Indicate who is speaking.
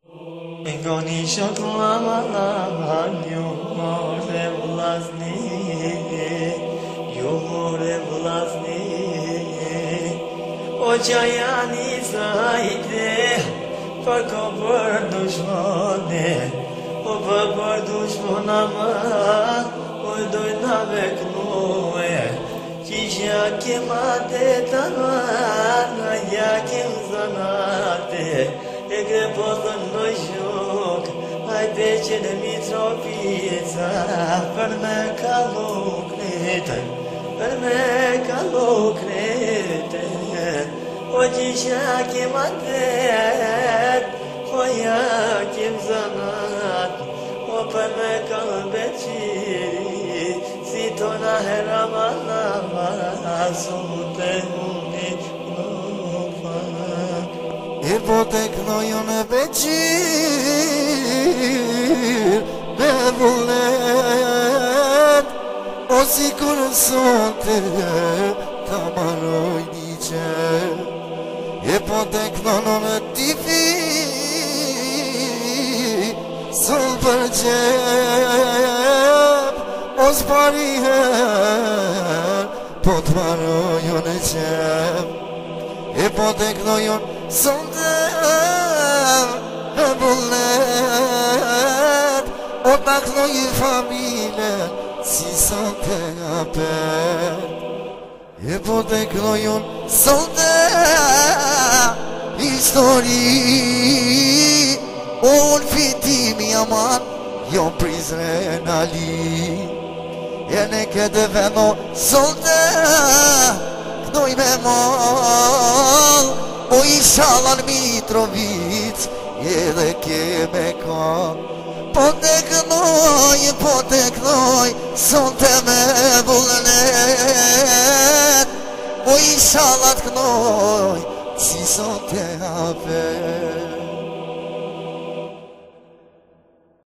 Speaker 1: Goni şoklamanyo more vlazni yo more vlazni o jayani zaide pakobur dushmane o pakobur dushmanama o doina beknoe kisha kemate tanana ya kemzanate Ege pozën në shuk, aj beqen e Mitrovica, për me kalu krete, për me kalu krete, o gjisha kem atet, o ja kem zanat, o për me kalu beqiri, si tona hera manama, sote huni
Speaker 2: E po tek nojon e beqir me vullet O si kur sonte ta maroj një qer E po tek nojon e tifi Sul për qep O s'pari her Po t'marojon e qep E po tek nojon sonte e bullet O taknoj i familje si sonte apet E po taknoj unë sonte histori Unë fitimi aman jo prizrenalin E ne këtë veno sonte knoj me mall O inshallah në Mitrovic edhe keme ka Po të knoj sonte me vullnet O inshallah të knoj si sonte apet